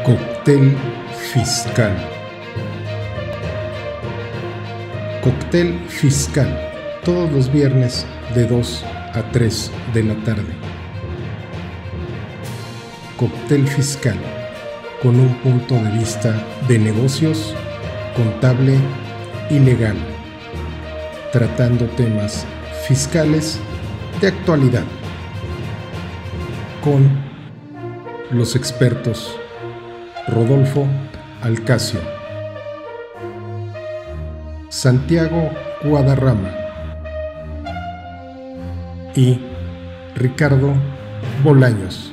Cóctel fiscal. Cóctel fiscal, todos los viernes de 2 a 3 de la tarde. Cóctel fiscal, con un punto de vista de negocios, contable y legal, tratando temas fiscales de actualidad, con los expertos Rodolfo Alcacio, Santiago Guadarrama y Ricardo Bolaños.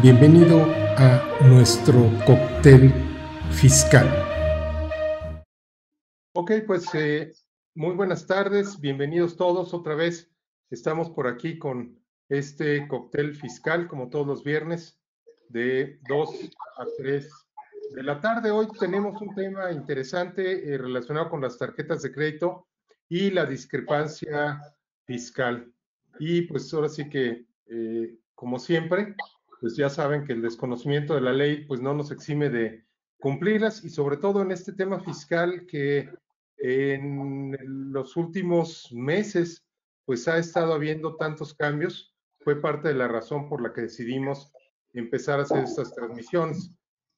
Bienvenido a nuestro cóctel fiscal. Ok, pues muy buenas tardes, bienvenidos todos otra vez. Estamos por aquí con este cóctel fiscal, como todos los viernes, de 2 a 3 de la tarde. Hoy tenemos un tema interesante relacionado con las tarjetas de crédito y la discrepancia fiscal. Y pues ahora sí que, como siempre, pues ya saben que el desconocimiento de la ley pues no nos exime de cumplirlas, y sobre todo en este tema fiscal que en los últimos meses pues ha estado habiendo tantos cambios. Fue parte de la razón por la que decidimos empezar a hacer estas transmisiones.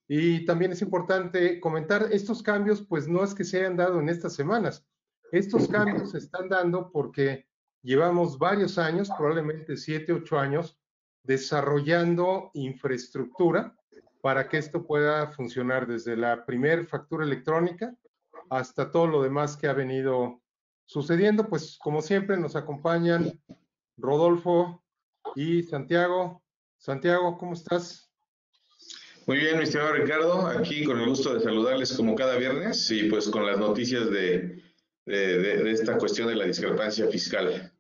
Y también es importante comentar, estos cambios pues no es que se hayan dado en estas semanas. Estos cambios se están dando porque llevamos varios años, probablemente 7, 8 años, desarrollando infraestructura para que esto pueda funcionar, desde la primer factura electrónica hasta todo lo demás que ha venido sucediendo. Pues como siempre nos acompañan Rodolfo y Santiago. Santiago, ¿cómo estás? Muy bien, mi estimado Ricardo, aquí con el gusto de saludarles como cada viernes y pues con las noticias de esta cuestión de la discrepancia fiscal.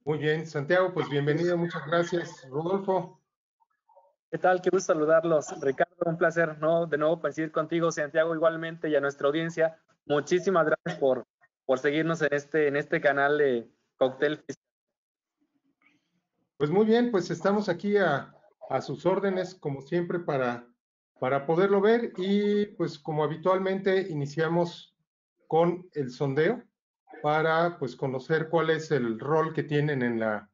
Muy bien, Santiago, pues bienvenido, muchas gracias. Rodolfo. ¿Qué tal? Qué gusto saludarlos. Ricardo, un placer, ¿no? De nuevo coincidir contigo, Santiago, igualmente, y a nuestra audiencia. Muchísimas gracias por seguirnos en este canal de Cóctel Fiscal. Pues muy bien, pues estamos aquí a sus órdenes, como siempre, para poderlo ver. Y pues como habitualmente iniciamos con el sondeo para pues conocer cuál es el rol que tienen en la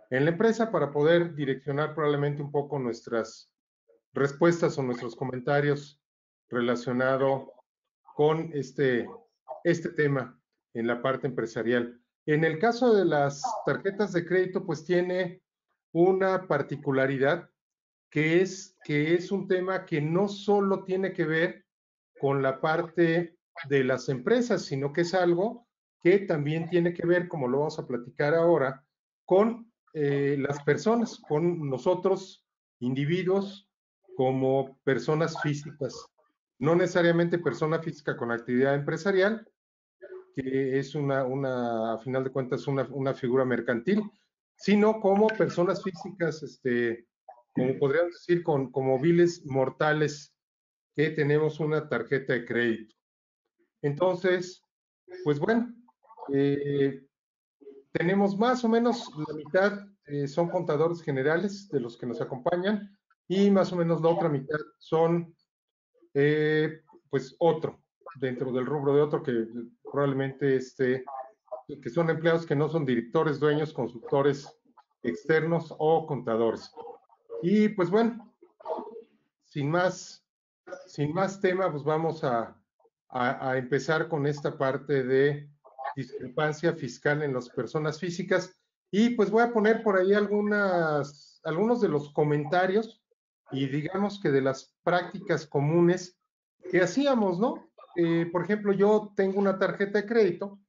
empresa, para poder direccionar probablemente un poco nuestras respuestas o nuestros comentarios relacionado con este tema en la parte empresarial. En el caso de las tarjetas de crédito, pues tiene una particularidad que es un tema que no solo tiene que ver con la parte de las empresas, sino que es algo que también tiene que ver, como lo vamos a platicar ahora, con las personas, con nosotros, individuos, como personas físicas. No necesariamente persona física con actividad empresarial, que es a final de cuentas, una figura mercantil, sino como personas físicas, como podríamos decir, como viles mortales, que tenemos una tarjeta de crédito. Entonces, pues bueno, tenemos más o menos la mitad, son contadores generales de los que nos acompañan, y más o menos la otra mitad son, pues, dentro del rubro de otro, que probablemente que son empleados que no son directores, dueños, consultores externos o contadores. Y pues bueno, sin más tema, pues vamos a empezar con esta parte de discrepancia fiscal en las personas físicas. Y pues voy a poner por ahí algunos de los comentarios, y digamos que de las prácticas comunes que hacíamos, ¿no? Por ejemplo, yo tengo una tarjeta de crédito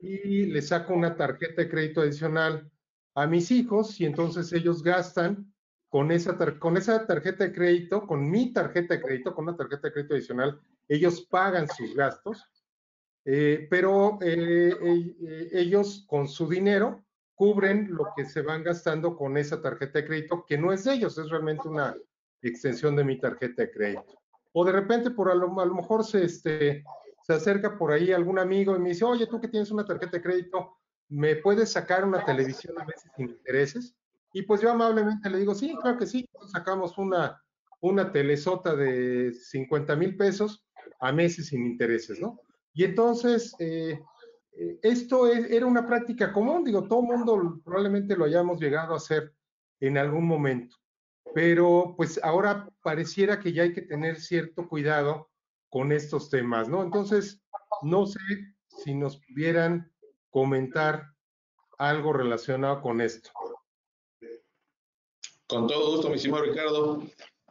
y le saco una tarjeta de crédito adicional a mis hijos, y entonces ellos gastan con esa tarjeta de crédito, con mi tarjeta de crédito, con una tarjeta de crédito adicional. Ellos pagan sus gastos, pero ellos con su dinero cubren lo que se van gastando con esa tarjeta de crédito, que no es de ellos, es realmente una extensión de mi tarjeta de crédito. O de repente, a lo mejor se acerca por ahí algún amigo y me dice: oye, tú que tienes una tarjeta de crédito, ¿me puedes sacar una televisión a veces sin intereses? Y pues yo amablemente le digo, sí, claro que sí, sacamos una telesota de 50,000 pesos a meses sin intereses, ¿no? Y entonces, esto era una práctica común, digo, todo mundo probablemente lo hayamos llegado a hacer en algún momento, pero pues ahora pareciera que ya hay que tener cierto cuidado con estos temas, ¿no? Entonces, no sé si nos pudieran comentar algo relacionado con esto. Con todo gusto, mi estimado Ricardo.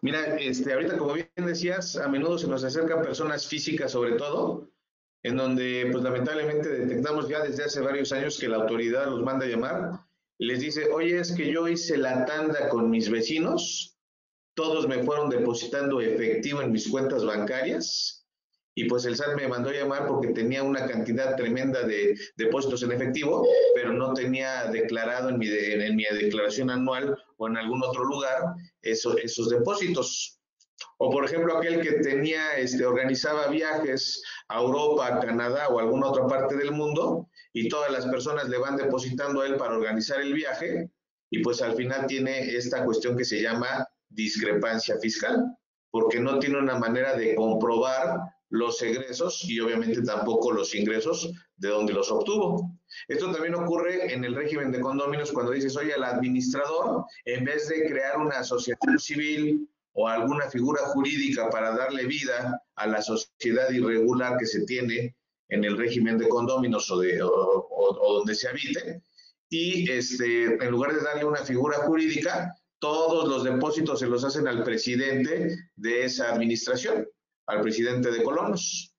Mira, ahorita como bien decías, a menudo se nos acercan personas físicas sobre todo, en donde pues lamentablemente detectamos ya desde hace varios años que la autoridad los manda a llamar y les dice, oye, es que yo hice la tanda con mis vecinos, todos me fueron depositando efectivo en mis cuentas bancarias y pues el SAT me mandó a llamar porque tenía una cantidad tremenda de depósitos en efectivo, pero no tenía declarado en mi declaración anual o en algún otro lugar esos depósitos. O por ejemplo aquel que tenía, organizaba viajes a Europa, a Canadá o a alguna otra parte del mundo y todas las personas le van depositando a él para organizar el viaje y pues al final tiene esta cuestión que se llama discrepancia fiscal, porque no tiene una manera de comprobar los egresos y obviamente tampoco los ingresos de donde los obtuvo. Esto también ocurre en el régimen de condóminos cuando dices, oye, al administrador, en vez de crear una asociación civil o alguna figura jurídica para darle vida a la sociedad irregular que se tiene en el régimen de condóminos o donde se habite, y en lugar de darle una figura jurídica, todos los depósitos se los hacen al presidente de esa administración, al presidente de colonos.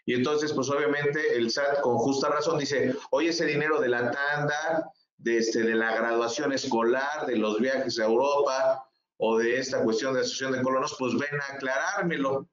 Y entonces, pues obviamente el SAT con justa razón dice, oye, ese dinero de la tanda, de la graduación escolar, de los viajes a Europa o de esta cuestión de asociación de colonos, pues ven a aclarármelo.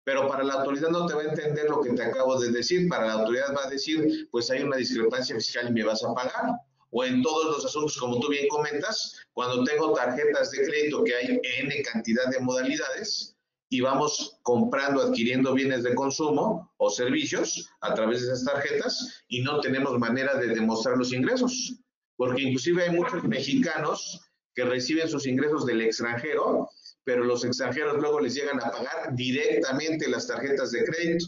Pero para la autoridad no te va a entender lo que te acabo de decir. Para la autoridad va a decir, pues hay una discrepancia fiscal y me vas a pagar. O en todos los asuntos, como tú bien comentas, cuando tengo tarjetas de crédito que hay N cantidad de modalidades y vamos comprando, adquiriendo bienes de consumo o servicios a través de esas tarjetas y no tenemos manera de demostrar los ingresos. Porque inclusive hay muchos mexicanos que reciben sus ingresos del extranjero, pero los extranjeros luego les llegan a pagar directamente las tarjetas de crédito.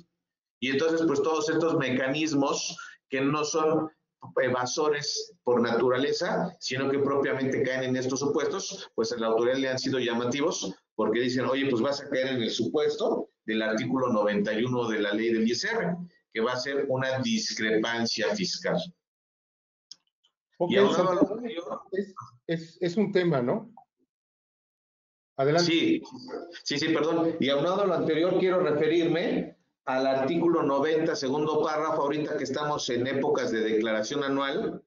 Y entonces, pues todos estos mecanismos que no son evasores por naturaleza, sino que propiamente caen en estos supuestos, pues a la autoridad le han sido llamativos porque dicen, oye, pues vas a caer en el supuesto del artículo 91 de la ley del ISR, que va a ser una discrepancia fiscal. Okay, es un tema, ¿no? Adelante. Sí, perdón. Y aunado a lo anterior, quiero referirme al artículo 90, segundo párrafo, ahorita que estamos en épocas de declaración anual,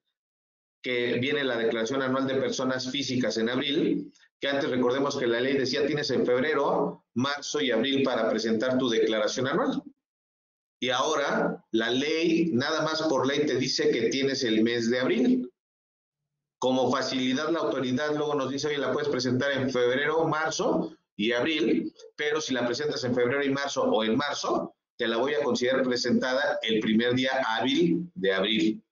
que viene la declaración anual de personas físicas en abril, que antes recordemos que la ley decía tienes en febrero, marzo y abril para presentar tu declaración anual. Y ahora la ley, nada más por ley, te dice que tienes el mes de abril. Como facilidad, la autoridad luego nos dice, oye, la puedes presentar en febrero, marzo y abril, pero si la presentas en febrero y marzo o en marzo, te la voy a considerar presentada el primer día hábil de abril.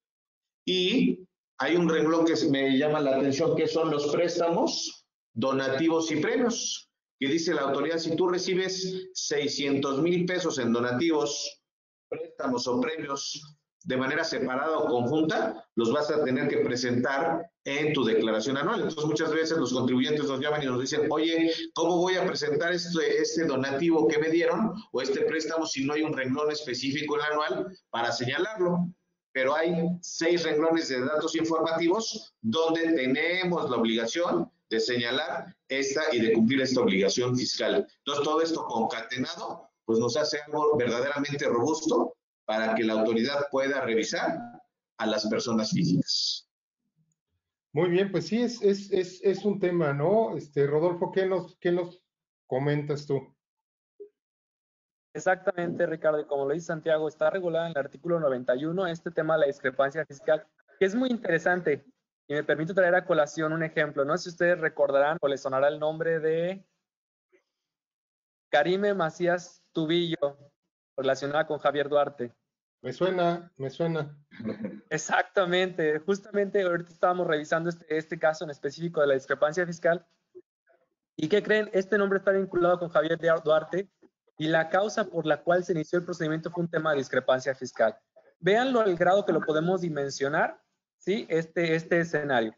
Y hay un renglón que me llama la atención, que son los préstamos, donativos y premios, que dice la autoridad, si tú recibes 600,000 pesos en donativos, préstamos o premios de manera separada o conjunta, los vas a tener que presentar en tu declaración anual. Entonces, muchas veces los contribuyentes nos llaman y nos dicen, oye, ¿cómo voy a presentar este donativo que me dieron o este préstamo si no hay un renglón específico en el anual para señalarlo? Pero hay 6 renglones de datos informativos donde tenemos la obligación de señalar esta y de cumplir esta obligación fiscal. Entonces, todo esto concatenado, pues nos hace algo verdaderamente robusto para que la autoridad pueda revisar a las personas físicas. Muy bien, pues sí, es un tema, ¿no? Rodolfo, ¿qué nos comentas tú? Exactamente, Ricardo, y como lo dice Santiago, está regulado en el artículo 91 este tema de la discrepancia fiscal, que es muy interesante. Y me permito traer a colación un ejemplo. No sé si ustedes recordarán o les sonará el nombre de Karime Macías Tubillo, relacionada con Javier Duarte. Me suena, me suena. Exactamente, justamente ahorita estábamos revisando este caso en específico de la discrepancia fiscal. ¿Y qué creen? Este nombre está vinculado con Javier Duarte y la causa por la cual se inició el procedimiento fue un tema de discrepancia fiscal. Véanlo al grado que lo podemos dimensionar, ¿sí? Este escenario.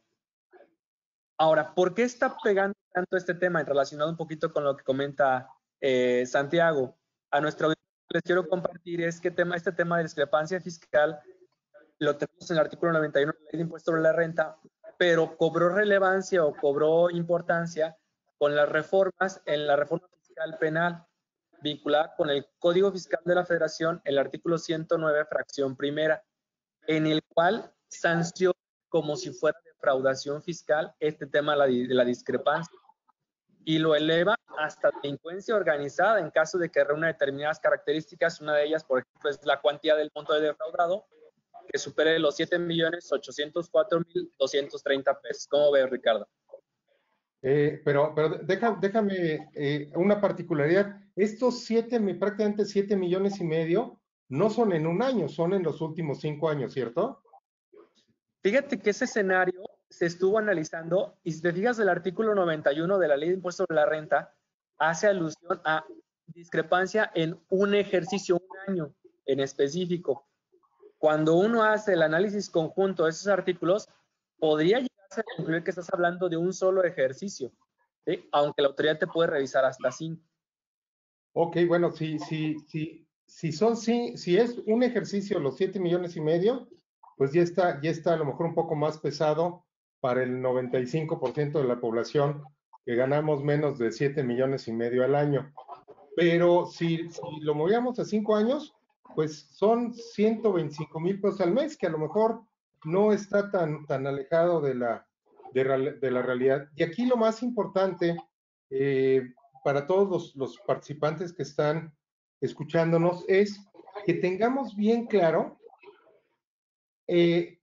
Ahora, ¿por qué está pegando tanto este tema relacionado un poquito con lo que comenta Santiago? A nuestra audiencia les quiero compartir es que este tema de discrepancia fiscal lo tenemos en el artículo 91 de la Ley de Impuesto sobre la Renta, pero cobró relevancia o cobró importancia con las reformas en la reforma fiscal penal vinculada con el Código Fiscal de la Federación, el artículo 109, fracción primera, en el cual sanciona como si fuera defraudación fiscal este tema de la discrepancia y lo eleva hasta delincuencia organizada en caso de que reúna determinadas características. Una de ellas, por ejemplo, es la cuantía del monto de defraudado que supere los 7.804.230 pesos. ¿Cómo ves, Ricardo? Pero déjame una particularidad. Estos prácticamente 7 millones y medio no son en un año, son en los últimos 5 años, ¿cierto? Fíjate que ese escenario se estuvo analizando y si te fijas el artículo 91 de la Ley de Impuesto sobre la Renta hace alusión a discrepancia en un ejercicio, un año en específico. Cuando uno hace el análisis conjunto de esos artículos, podría llegarse a concluir que estás hablando de un solo ejercicio, ¿sí? Aunque la autoridad te puede revisar hasta 5. Ok, bueno, si es un ejercicio los 7 millones y medio, pues ya está a lo mejor un poco más pesado para el 95% de la población que ganamos menos de 7 millones y medio al año. Pero si lo movíamos a 5 años, pues son 125,000 pesos al mes, que a lo mejor no está tan alejado de la realidad. Y aquí lo más importante para todos los participantes que están escuchándonos es que tengamos bien claro qué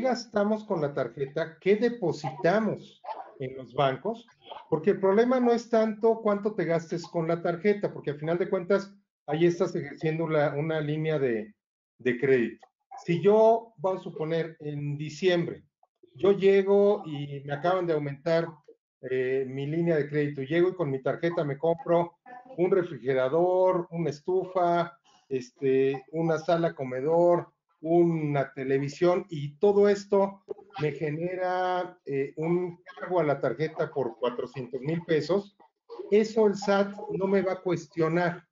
gastamos con la tarjeta, qué depositamos en los bancos, porque el problema no es tanto cuánto te gastes con la tarjeta, porque al final de cuentas ahí estás ejerciendo una línea de crédito. Si yo, vamos a suponer, en diciembre, yo llego y me acaban de aumentar mi línea de crédito, llego y con mi tarjeta me compro un refrigerador, una estufa, una sala comedor, una televisión y todo esto me genera un cargo a la tarjeta por 400,000 pesos, eso el SAT no me va a cuestionar.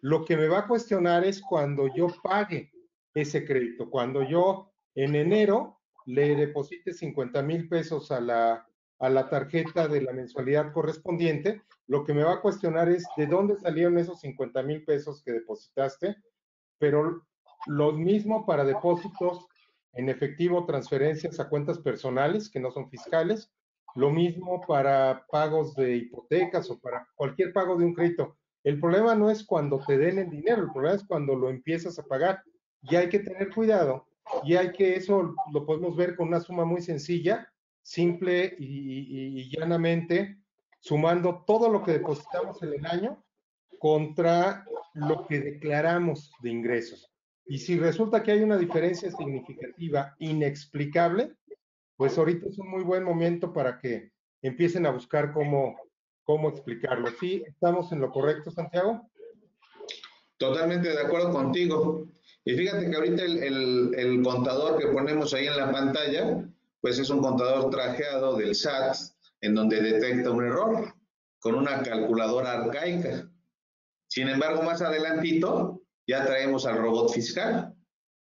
Lo que me va a cuestionar es cuando yo pague ese crédito, cuando yo en enero le deposite 50,000 pesos a la tarjeta de la mensualidad correspondiente, lo que me va a cuestionar es de dónde salieron esos 50,000 pesos que depositaste, pero lo mismo para depósitos en efectivo, transferencias a cuentas personales que no son fiscales, lo mismo para pagos de hipotecas o para cualquier pago de un crédito. El problema no es cuando te den el dinero, el problema es cuando lo empiezas a pagar. Y hay que tener cuidado, y eso lo podemos ver con una suma muy sencilla, simple y llanamente, sumando todo lo que depositamos en el año contra lo que declaramos de ingresos. Y si resulta que hay una diferencia significativa, inexplicable, pues ahorita es un muy buen momento para que empiecen a buscar cómo explicarlo. ¿Sí estamos en lo correcto, Santiago? Totalmente de acuerdo contigo. Y fíjate que ahorita el contador que ponemos ahí en la pantalla, pues es un contador trajeado del SAT, en donde detecta un error con una calculadora arcaica. Sin embargo, más adelantito ya traemos al robot fiscal,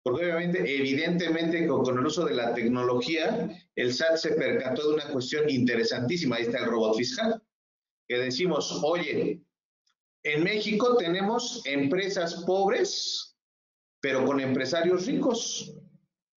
porque obviamente, evidentemente, con el uso de la tecnología, el SAT se percató de una cuestión interesantísima. Ahí está el robot fiscal, que decimos, oye, en México tenemos empresas pobres, pero con empresarios ricos.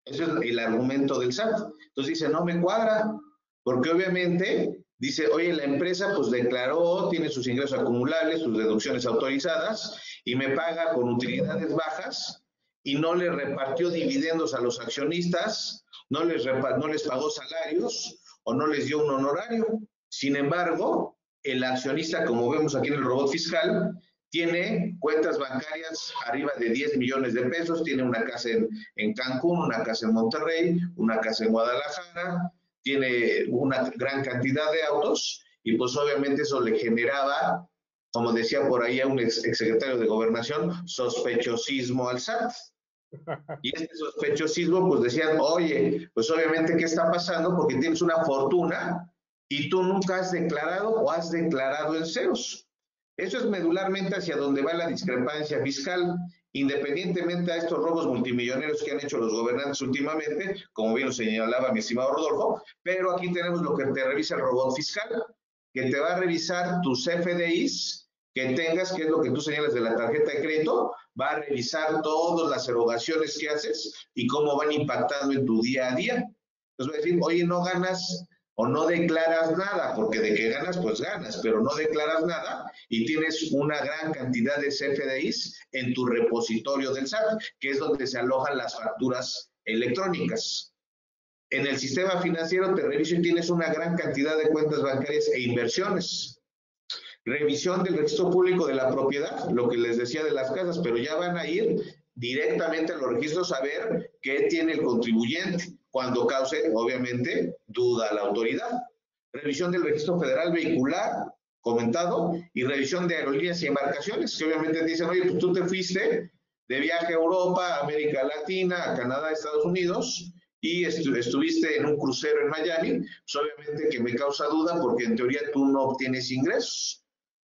Ese es el argumento del SAT. Entonces dice, no me cuadra, porque obviamente dice, oye, la empresa pues declaró, tiene sus ingresos acumulables, sus deducciones autorizadas, y me paga con utilidades bajas, y no le repartió dividendos a los accionistas, no les pagó salarios, o no les dio un honorario. Sin embargo, el accionista, como vemos aquí en el robot fiscal, tiene cuentas bancarias arriba de 10 millones de pesos, tiene una casa en Cancún, una casa en Monterrey, una casa en Guadalajara, tiene una gran cantidad de autos y pues obviamente eso le generaba, como decía por ahí a un exsecretario de Gobernación, sospechosismo al SAT. Y este sospechosismo, pues decían, oye, pues obviamente, ¿qué está pasando? Porque tienes una fortuna y tú nunca has declarado o has declarado en ceros. Eso es medularmente hacia donde va la discrepancia fiscal, independientemente a estos robos multimillonarios que han hecho los gobernantes últimamente, como bien lo señalaba mi estimado Rodolfo, pero aquí tenemos lo que te revisa el robot fiscal, que te va a revisar tus FDIs que tengas, que es lo que tú señalas de la tarjeta de crédito, va a revisar todas las erogaciones que haces y cómo van impactando en tu día a día. Entonces va a decir, oye, no ganas o no declaras nada, porque de que ganas, pues ganas, pero no declaras nada y tienes una gran cantidad de CFDIs en tu repositorio del SAT, que es donde se alojan las facturas electrónicas. En el sistema financiero te reviso y tienes una gran cantidad de cuentas bancarias e inversiones. Revisión del registro público de la propiedad, lo que les decía de las casas, pero ya van a ir directamente a los registros a ver qué tiene el contribuyente cuando cause, obviamente, duda a la autoridad. Revisión del registro federal vehicular, comentado, y revisión de aerolíneas y embarcaciones, que obviamente dicen, oye, pues tú te fuiste de viaje a Europa, a América Latina, a Canadá, a Estados Unidos, y estuviste en un crucero en Miami, pues obviamente que me causa duda porque en teoría tú no obtienes ingresos.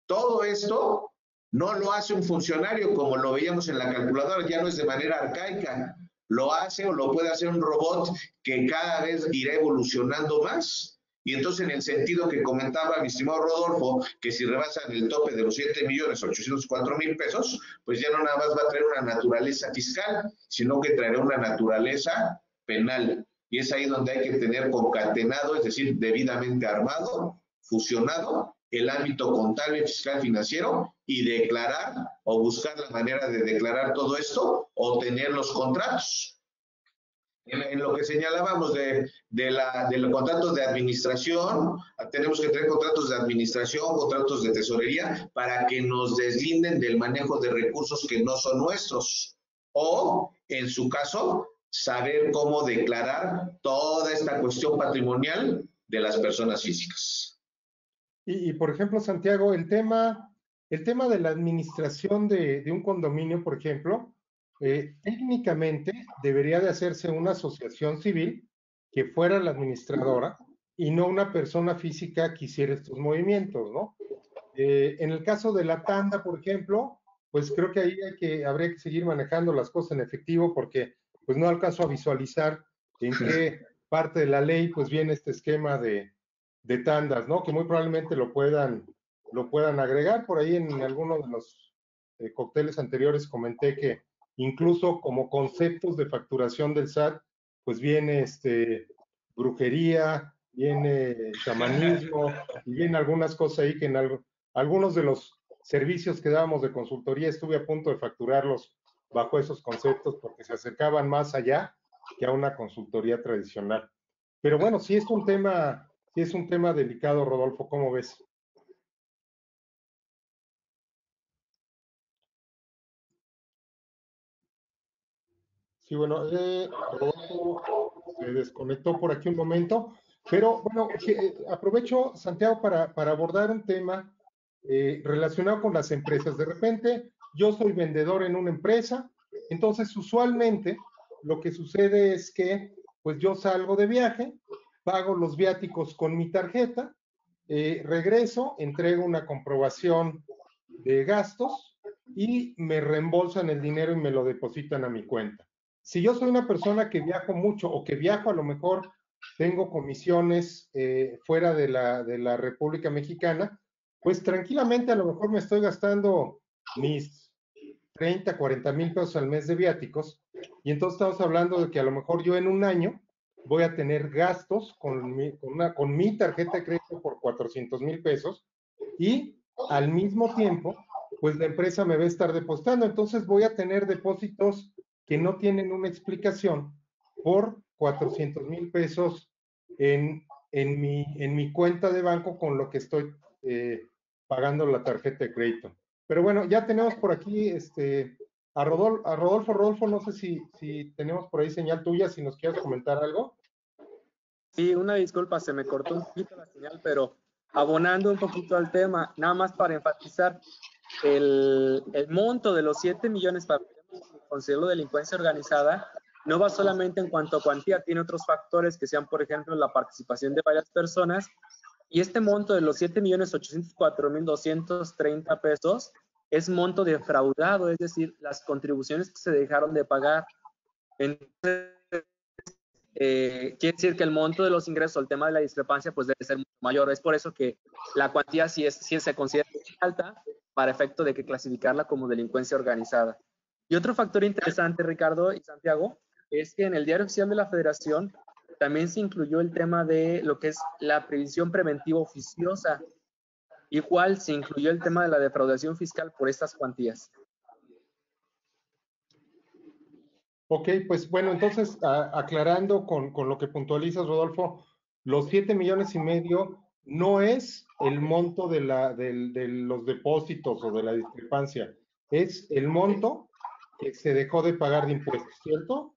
Todo esto no lo hace un funcionario como lo veíamos en la calculadora, ya no es de manera arcaica, lo hace o lo puede hacer un robot que cada vez irá evolucionando más. Y entonces en el sentido que comentaba mi estimado Rodolfo, que si rebasan el tope de los 7.804.000 pesos, pues ya no nada más va a traer una naturaleza fiscal, sino que traerá una naturaleza penal. Y es ahí donde hay que tener concatenado, es decir, debidamente armado, fusionado, el ámbito contable, fiscal, financiero y declarar o buscar la manera de declarar todo esto o tener los contratos. En lo que señalábamos de los contratos de administración, tenemos que tener contratos de administración, contratos de tesorería, para que nos deslinden del manejo de recursos que no son nuestros. O, en su caso, saber cómo declarar toda esta cuestión patrimonial de las personas físicas. Y por ejemplo, Santiago, el tema de la administración de un condominio, por ejemplo, técnicamente debería de hacerse una asociación civil que fuera la administradora y no una persona física que hiciera estos movimientos, ¿no? En el caso de la tanda, por ejemplo, pues creo que ahí habría que seguir manejando las cosas en efectivo porque pues no alcanzo a visualizar en qué parte de la ley pues viene este esquema de tandas, ¿no? Que muy probablemente lo puedan agregar. Por ahí en alguno de los cócteles anteriores comenté que incluso como conceptos de facturación del SAT, pues viene brujería, viene chamanismo, y viene algunas cosas ahí que en algunos de los servicios que dábamos de consultoría estuve a punto de facturarlos bajo esos conceptos porque se acercaban más allá que a una consultoría tradicional. Pero bueno, sí es un tema delicado, Rodolfo, ¿cómo ves? Sí, bueno, Rodolfo se desconectó por aquí un momento, pero bueno, aprovecho, Santiago, para abordar un tema relacionado con las empresas. De repente, yo soy vendedor en una empresa, entonces usualmente lo que sucede es que pues yo salgo de viaje, pago los viáticos con mi tarjeta, regreso, entrego una comprobación de gastos y me reembolsan el dinero y me lo depositan a mi cuenta. Si yo soy una persona que viajo mucho o que viajo a lo mejor tengo comisiones fuera de la República Mexicana, pues tranquilamente a lo mejor me estoy gastando mis 30, 40 mil pesos al mes de viáticos y entonces estamos hablando de que a lo mejor yo en un año voy a tener gastos con mi tarjeta de crédito por 400,000 pesos y al mismo tiempo, pues la empresa me va a estar depositando. Entonces voy a tener depósitos que no tienen una explicación por 400,000 pesos en mi cuenta de banco con lo que estoy pagando la tarjeta de crédito. Pero bueno, ya tenemos por aquí a Rodolfo. Rodolfo, no sé si tenemos por ahí señal tuya, si nos quieres comentar algo. Sí, una disculpa, se me cortó un poquito la señal, pero abonando un poquito al tema, nada más para enfatizar, el monto de los 7 millones para considerarlo delincuencia organizada no va solamente en cuanto a cuantía, tiene otros factores que sean, por ejemplo, la participación de varias personas, y este monto de los 7.804.230 pesos es monto defraudado, es decir, las contribuciones que se dejaron de pagar. Entonces, quiere decir que el monto de los ingresos, el tema de la discrepancia, pues debe ser mucho mayor. Es por eso que la cuantía sí se considera alta para efecto de que clasificarla como delincuencia organizada. Y otro factor interesante, Ricardo y Santiago, es que en el Diario Oficial de la Federación también se incluyó el tema de lo que es la previsión preventiva oficiosa. Igual se incluyó el tema de la defraudación fiscal por estas cuantías. Ok, pues bueno, entonces aclarando con lo que puntualizas, Rodolfo, los 7,5 millones no es el monto de los depósitos o de la discrepancia, es el monto que se dejó de pagar de impuestos, ¿cierto?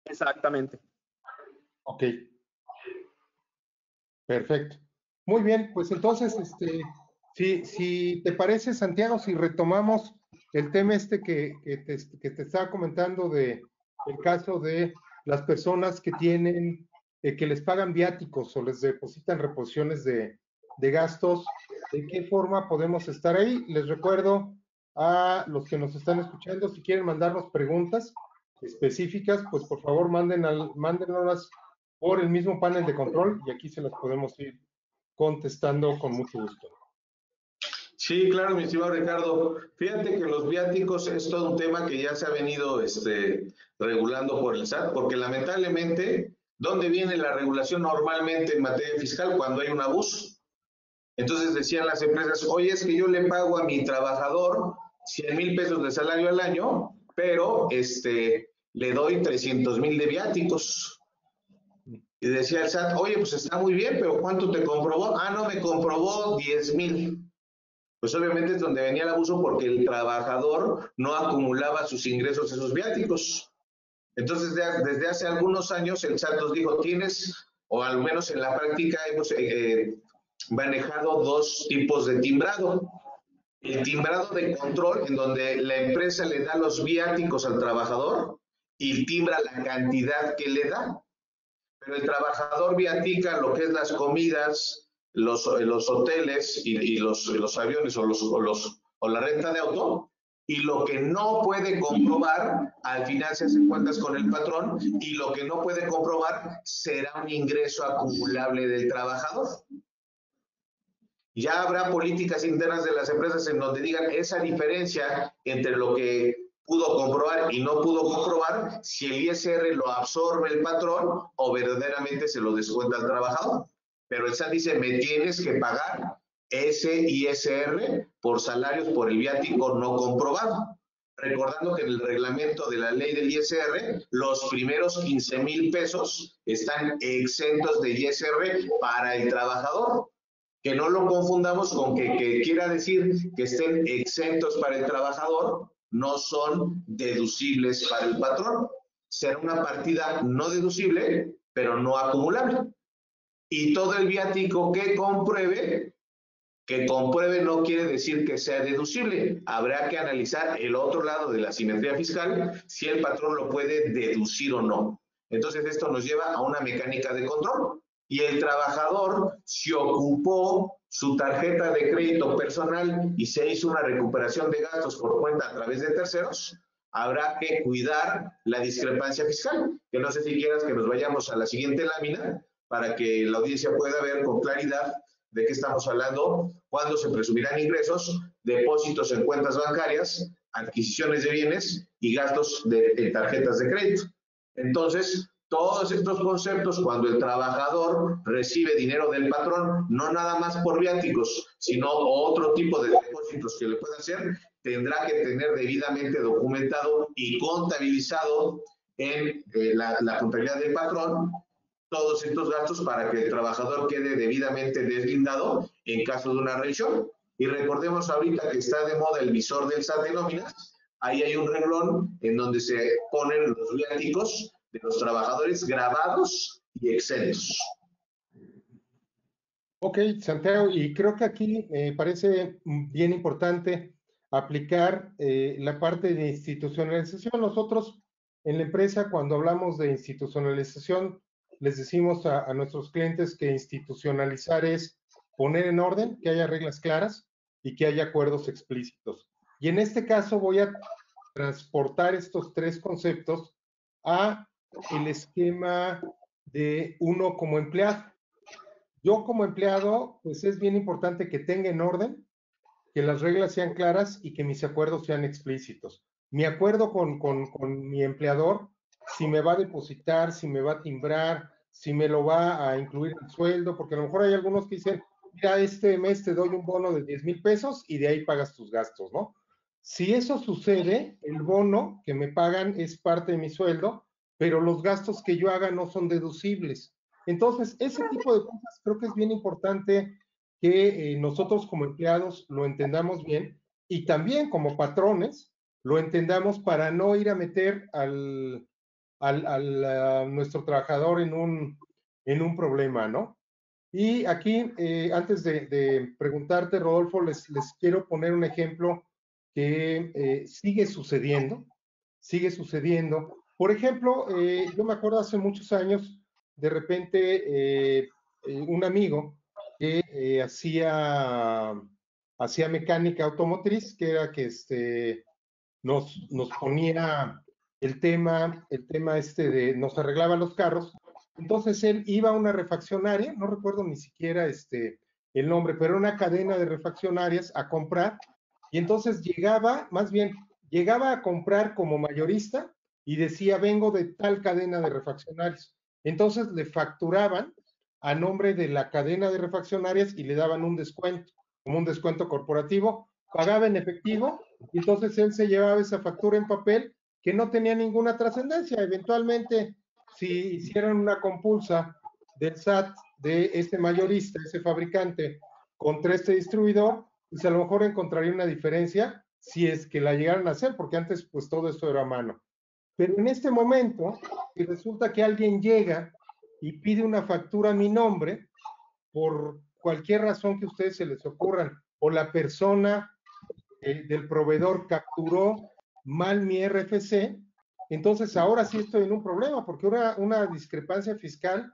Exactamente. Ok. Perfecto. Muy bien, pues entonces, si te parece, Santiago, si retomamos el tema que te estaba comentando de el caso de las personas que tienen, que les pagan viáticos o les depositan reposiciones de gastos, ¿de qué forma podemos estar ahí? Les recuerdo a los que nos están escuchando, si quieren mandarnos preguntas específicas, pues por favor mándenoslas por el mismo panel de control y aquí se las podemos ir contestando con mucho gusto. Sí, claro, mi estimado Ricardo. Fíjate que los viáticos es todo un tema que ya se ha venido regulando por el SAT, porque lamentablemente, ¿dónde viene la regulación normalmente en materia fiscal? Cuando hay un abuso. Entonces decían las empresas, oye, es que yo le pago a mi trabajador 100,000 pesos de salario al año, pero le doy 300,000 de viáticos. Y decía el SAT, oye, pues está muy bien, pero ¿cuánto te comprobó? Ah, no, me comprobó 10,000. Pues obviamente es donde venía el abuso porque el trabajador no acumulaba sus ingresos esos viáticos. Entonces, desde hace algunos años el SAT nos dijo, tienes, o al menos en la práctica hemos manejado dos tipos de timbrado. El timbrado de control, en donde la empresa le da los viáticos al trabajador y timbra la cantidad que le da. Pero el trabajador viatica lo que es las comidas, los hoteles y los aviones o la renta de auto, y lo que no puede comprobar, al final se hacen cuentas con el patrón, y lo que no puede comprobar será un ingreso acumulable del trabajador. Ya habrá políticas internas de las empresas en donde digan esa diferencia entre lo que pudo comprobar y no pudo comprobar, si el ISR lo absorbe el patrón o verdaderamente se lo descuenta al trabajador. Pero el SAT dice, me tienes que pagar ese ISR por salarios por el viático no comprobado. Recordando que en el reglamento de la ley del ISR, los primeros 15,000 pesos están exentos de ISR para el trabajador. Que no lo confundamos con que quiera decir que estén exentos para el trabajador, no son deducibles para el patrón. Será una partida no deducible, pero no acumulable. Y todo el viático que compruebe no quiere decir que sea deducible. Habrá que analizar el otro lado de la simetría fiscal, si el patrón lo puede deducir o no. Entonces esto nos lleva a una mecánica de control. Y el trabajador, si ocupó su tarjeta de crédito personal y se hizo una recuperación de gastos por cuenta a través de terceros, habrá que cuidar la discrepancia fiscal. Que no sé si quieras que nos vayamos a la siguiente lámina para que la audiencia pueda ver con claridad de qué estamos hablando, cuándo se presumirán ingresos, depósitos en cuentas bancarias, adquisiciones de bienes y gastos de tarjetas de crédito. Entonces, todos estos conceptos, cuando el trabajador recibe dinero del patrón, no nada más por viáticos, sino otro tipo de depósitos que le pueda hacer, tendrá que tener debidamente documentado y contabilizado en la contabilidad del patrón todos estos gastos para que el trabajador quede debidamente deslindado en caso de una revisión. Y recordemos ahorita que está de moda el visor del SAT de nóminas. Ahí hay un renglón en donde se ponen los viáticos de los trabajadores grabados y exentos. Ok, Santiago, y creo que aquí me parece bien importante aplicar la parte de institucionalización. Nosotros en la empresa, cuando hablamos de institucionalización, les decimos a nuestros clientes que institucionalizar es poner en orden, que haya reglas claras y que haya acuerdos explícitos. Y en este caso voy a transportar estos tres conceptos a el esquema de uno como empleado. Yo como empleado, pues es bien importante que tenga en orden, que las reglas sean claras y que mis acuerdos sean explícitos. Mi acuerdo con mi empleador, si me va a depositar, si me va a timbrar, si me lo va a incluir en el sueldo, porque a lo mejor hay algunos que dicen, mira, este mes te doy un bono de 10,000 pesos y de ahí pagas tus gastos, ¿no? Si eso sucede, el bono que me pagan es parte de mi sueldo, pero los gastos que yo haga no son deducibles. Entonces, ese tipo de cosas creo que es bien importante que nosotros como empleados lo entendamos bien y también como patrones lo entendamos para no ir a meter a nuestro trabajador en un problema, ¿no? Y aquí, antes de preguntarte, Rodolfo, les quiero poner un ejemplo que sigue sucediendo. Por ejemplo, yo me acuerdo hace muchos años, de repente, un amigo que hacía mecánica automotriz, que era que nos ponía el tema nos arreglaba los carros. Entonces él iba a una refaccionaria, no recuerdo ni siquiera el nombre, pero una cadena de refaccionarias a comprar, y entonces llegaba a comprar como mayorista y decía, vengo de tal cadena de refaccionarios. Entonces le facturaban a nombre de la cadena de refaccionarias y le daban un descuento, como un descuento corporativo, pagaba en efectivo, y entonces él se llevaba esa factura en papel que no tenía ninguna trascendencia. Eventualmente, si hicieran una compulsa del SAT de ese mayorista, ese fabricante, contra este distribuidor, pues a lo mejor encontraría una diferencia si es que la llegaran a hacer, porque antes pues todo esto era a mano. Pero en este momento, si resulta que alguien llega y pide una factura a mi nombre, por cualquier razón que a ustedes se les ocurran, o la persona del proveedor capturó mal mi RFC, entonces ahora sí estoy en un problema, porque una discrepancia fiscal,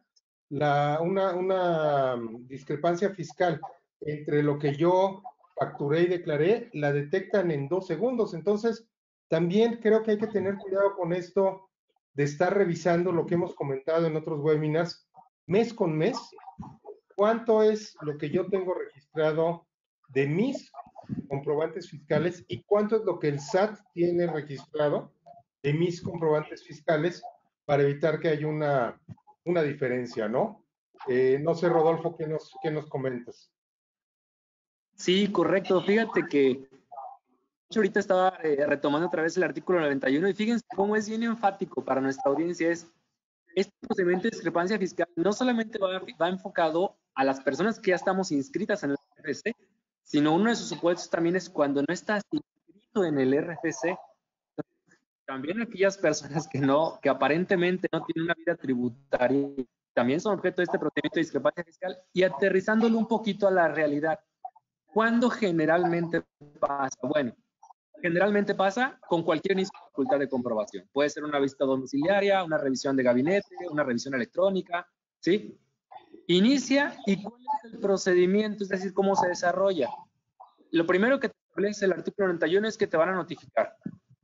una discrepancia fiscal entre lo que yo facturé y declaré, la detectan en 2 segundos. Entonces, también creo que hay que tener cuidado con esto de estar revisando lo que hemos comentado en otros webinars, mes con mes, cuánto es lo que yo tengo registrado de mis comprobantes fiscales y cuánto es lo que el SAT tiene registrado de mis comprobantes fiscales para evitar que haya una diferencia, ¿no? No sé, Rodolfo, ¿qué nos comentas? Sí, correcto. Fíjate que ahorita estaba retomando otra vez el artículo 91 y fíjense cómo es bien enfático para nuestra audiencia. Este procedimiento de discrepancia fiscal no solamente va enfocado a las personas que ya estamos inscritas en el RFC, sino uno de sus supuestos también es cuando no estás inscrito en el RFC. También aquellas personas que aparentemente no tienen una vida tributaria, también son objeto de este procedimiento de discrepancia fiscal. Y aterrizándolo un poquito a la realidad, ¿cuándo generalmente pasa? Bueno, generalmente pasa con cualquier inicio de facultad de comprobación. Puede ser una visita domiciliaria, una revisión de gabinete, una revisión electrónica, ¿sí? Inicia y ¿cuál es el procedimiento? Es decir, ¿cómo se desarrolla? Lo primero que te establece el artículo 91 es que te van a notificar.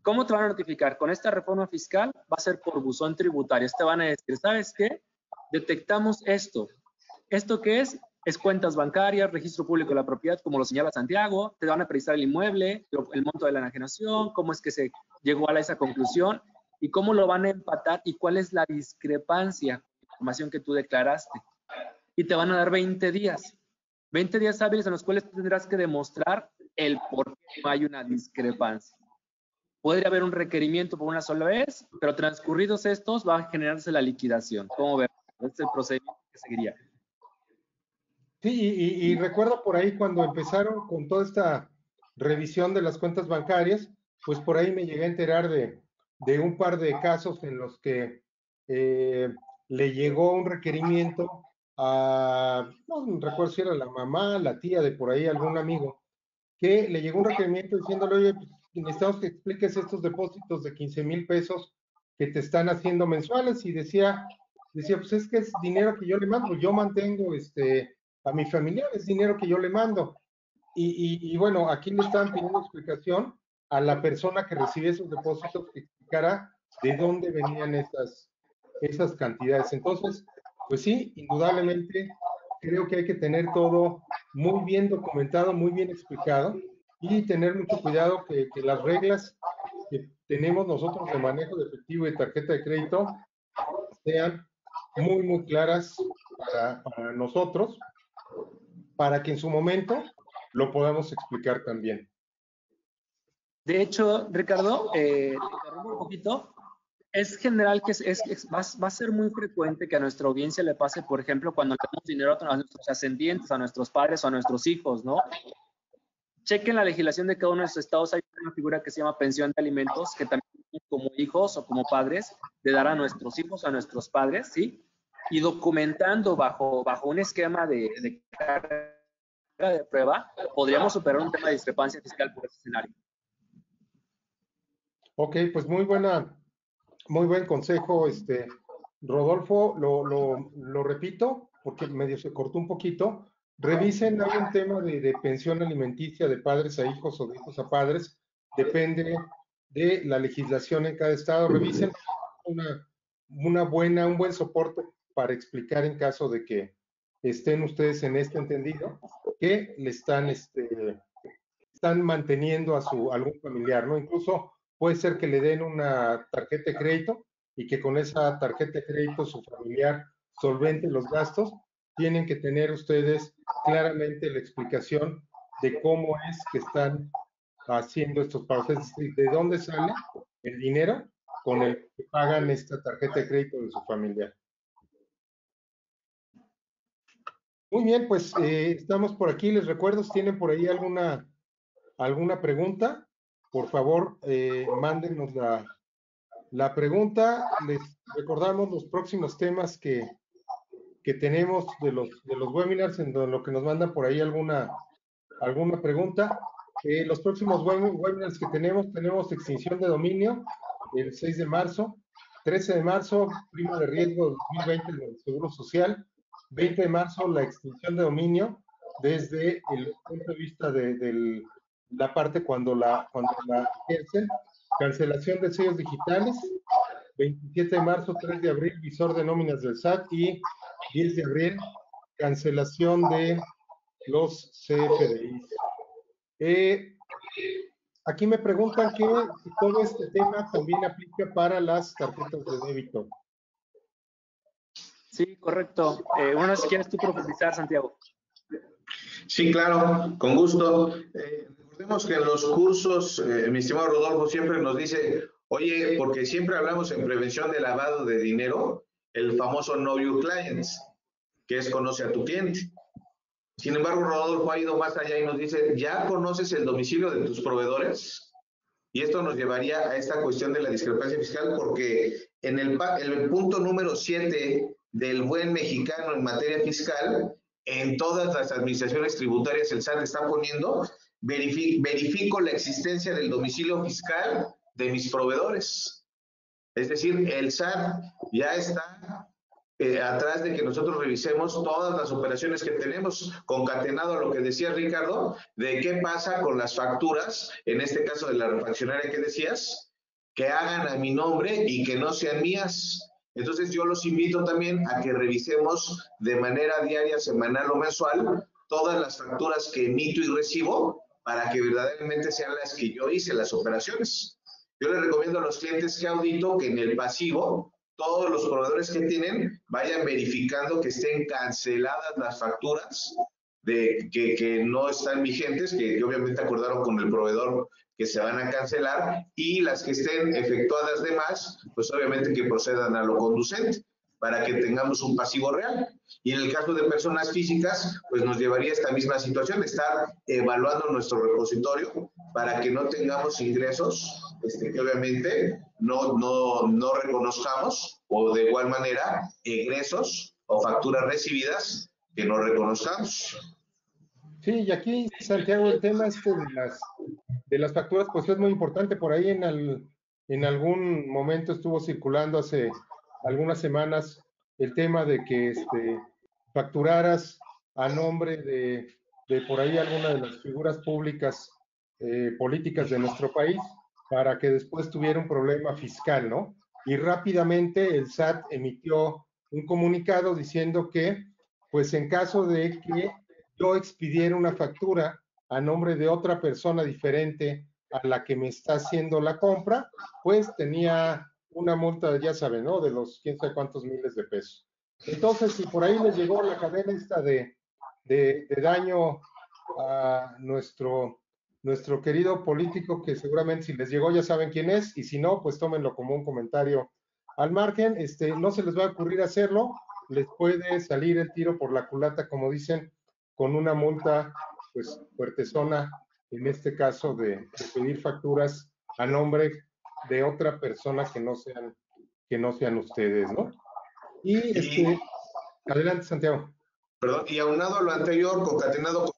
¿Cómo te van a notificar? Con esta reforma fiscal va a ser por buzón tributario. Te van a decir, ¿sabes qué? Detectamos esto. ¿Esto qué es? Es cuentas bancarias, registro público de la propiedad, como lo señala Santiago. Te van a precisar el inmueble, el monto de la enajenación, cómo es que se llegó a esa conclusión y cómo lo van a empatar y cuál es la discrepancia con la información que tú declaraste. Y te van a dar 20 días. 20 días hábiles en los cuales tú tendrás que demostrar el por qué no hay una discrepancia. Podría haber un requerimiento por una sola vez, pero transcurridos estos va a generarse la liquidación. ¿Cómo ver? Este es el procedimiento que seguiría. Sí, y recuerdo por ahí cuando empezaron con toda esta revisión de las cuentas bancarias, pues por ahí me llegué a enterar de un par de casos en los que le llegó un requerimiento a, no recuerdo si era la mamá, la tía de por ahí, algún amigo, que le llegó un requerimiento diciéndole, oye, pues, necesitamos que expliques estos depósitos de 15,000 pesos que te están haciendo mensuales, y decía, pues es que es dinero que yo le mando, yo mantengo a mi familiar, es dinero que yo le mando. Y bueno, aquí le estaban pidiendo explicación a la persona que recibe esos depósitos, que explicara de dónde venían esas cantidades. Entonces, pues sí, indudablemente creo que hay que tener todo muy bien documentado, muy bien explicado, y tener mucho cuidado que las reglas que tenemos nosotros de manejo de efectivo y tarjeta de crédito sean muy, muy claras para nosotros, para que en su momento lo podamos explicar también. De hecho, Ricardo, te interrumpo un poquito. Es general que va a ser muy frecuente que a nuestra audiencia le pase, por ejemplo, cuando le damos dinero a nuestros ascendientes, a nuestros padres o a nuestros hijos, ¿no? Chequen la legislación de cada uno de esos estados. Hay una figura que se llama pensión de alimentos, que también como hijos o como padres de dar a nuestros hijos, a nuestros padres, ¿sí? Y documentando bajo un esquema de carga de prueba, podríamos superar un tema de discrepancia fiscal por ese escenario. Ok, pues muy buen consejo, Rodolfo, lo repito, porque medio se cortó un poquito. Revisen, hay un tema de pensión alimenticia de padres a hijos o de hijos a padres, depende de la legislación en cada estado. Revisen un buen soporte para explicar en caso de que estén ustedes en este entendido, que le están manteniendo a algún familiar, ¿no? Incluso puede ser que le den una tarjeta de crédito y que con esa tarjeta de crédito su familiar solvente los gastos. Tienen que tener ustedes claramente la explicación de cómo es que están haciendo estos pagos, es decir, de dónde sale el dinero con el que pagan esta tarjeta de crédito de su familiar. Muy bien, pues estamos por aquí. Les recuerdo, si tienen por ahí alguna pregunta, por favor, mándenos la pregunta. Les recordamos los próximos temas que tenemos de los webinars, en lo que nos mandan por ahí alguna pregunta. Los próximos webinars que tenemos extinción de dominio el 6 de marzo, 13 de marzo, prima de riesgo 2020 del Seguro Social, 20 de marzo, la extinción de dominio desde el punto de vista de la parte cuando la ejercen, cancelación de sellos digitales, 27 de marzo, 3 de abril, visor de nóminas del SAT, y 10 de abril, cancelación de los CFDIs. Aquí me preguntan que si todo este tema también aplica para las tarjetas de débito. Sí, correcto. Bueno, si quieres tú profundizar, Santiago. Sí, claro, con gusto. Recordemos que en los cursos, mi estimado Rodolfo siempre nos dice, oye, porque siempre hablamos en prevención de lavado de dinero, el famoso Know Your Clients, que es conoce a tu cliente. Sin embargo, Rodolfo ha ido más allá y nos dice, ¿ya conoces el domicilio de tus proveedores? Y esto nos llevaría a esta cuestión de la discrepancia fiscal, porque en el punto número 7 del buen mexicano en materia fiscal, en todas las administraciones tributarias el SAT está poniendo, verifico la existencia del domicilio fiscal de mis proveedores. Es decir, el SAT ya está atrás de que nosotros revisemos todas las operaciones que tenemos, concatenado a lo que decía Ricardo, de qué pasa con las facturas, en este caso de la refaccionaria que decías, que hagan a mi nombre y que no sean mías. Entonces yo los invito también a que revisemos de manera diaria, semanal o mensual todas las facturas que emito y recibo para que verdaderamente sean las que yo hice, las operaciones. Yo les recomiendo a los clientes que audito que en el pasivo todos los proveedores que tienen vayan verificando que estén canceladas las facturas que no están vigentes, que obviamente acordaron con el proveedor que se van a cancelar, y las que estén efectuadas de más, pues obviamente que procedan a lo conducente para que tengamos un pasivo real. Y en el caso de personas físicas, pues nos llevaría a esta misma situación, estar evaluando nuestro repositorio para que no tengamos ingresos que obviamente no reconozcamos, o de igual manera egresos o facturas recibidas que no reconozcamos. Sí, y aquí, Santiago, el tema de las facturas, pues es muy importante. Por ahí en algún momento estuvo circulando hace algunas semanas el tema de que facturaras a nombre de por ahí alguna de las figuras públicas políticas de nuestro país para que después tuviera un problema fiscal, ¿no? Y rápidamente el SAT emitió un comunicado diciendo que, pues en caso de que yo expidiera una factura a nombre de otra persona diferente a la que me está haciendo la compra, pues tenía una multa, ya saben, ¿no? De los quién sabe cuántos miles de pesos. Entonces, si por ahí les llegó la cadena esta de daño a nuestro querido político, que seguramente si les llegó ya saben quién es, y si no, pues tómenlo como un comentario al margen. No se les va a ocurrir hacerlo, les puede salir el tiro por la culata, como dicen, con una multa, pues, fuertezona, en este caso de pedir facturas a nombre de otra persona que no sean ustedes, ¿no? Y adelante, Santiago. Perdón, y aunado a lo anterior, concatenado con...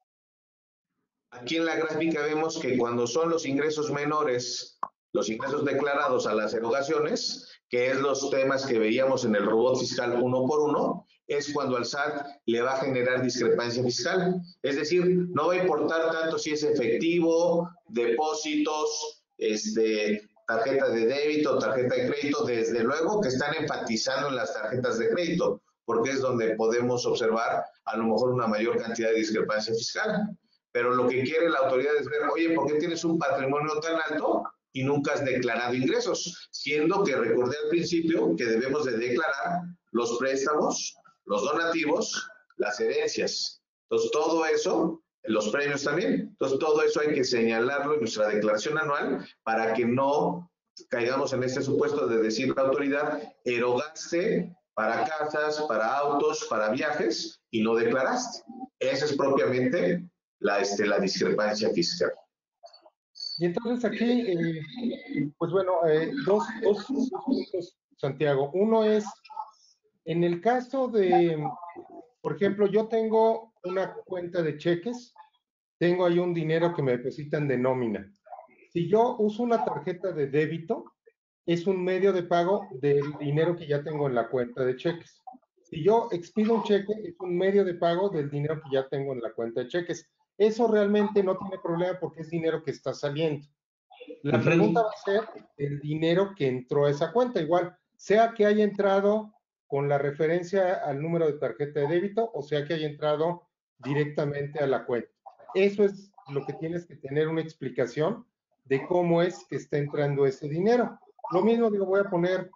Aquí en la gráfica vemos que cuando son los ingresos menores, los ingresos declarados a las erogaciones, que es los temas que veíamos en el robot fiscal uno por uno, es cuando al SAT le va a generar discrepancia fiscal. Es decir, no va a importar tanto si es efectivo, depósitos, tarjeta de débito, tarjeta de crédito. Desde luego que están enfatizando en las tarjetas de crédito, porque es donde podemos observar a lo mejor una mayor cantidad de discrepancia fiscal. Pero lo que quiere la autoridad es ver, oye, ¿por qué tienes un patrimonio tan alto y nunca has declarado ingresos? Siendo que recordé al principio que debemos de declarar los préstamos, los donativos, las herencias. Entonces, todo eso, los premios también. Entonces, todo eso hay que señalarlo en nuestra declaración anual para que no caigamos en este supuesto de decir la autoridad, erogaste para casas, para autos, para viajes y no declaraste. Esa es propiamente la discrepancia fiscal. Y entonces aquí, pues bueno, dos puntos, Santiago. Uno es, en el caso de, por ejemplo, yo tengo una cuenta de cheques, tengo ahí un dinero que me depositan de nómina. Si yo uso una tarjeta de débito, es un medio de pago del dinero que ya tengo en la cuenta de cheques. Si yo expido un cheque, es un medio de pago del dinero que ya tengo en la cuenta de cheques. Eso realmente no tiene problema porque es dinero que está saliendo. La pregunta va a ser el dinero que entró a esa cuenta. Igual, sea que haya entrado con la referencia al número de tarjeta de débito o sea que haya entrado directamente a la cuenta. Eso es lo que tienes que tener una explicación de cómo es que está entrando ese dinero. Lo mismo, digo, voy a poner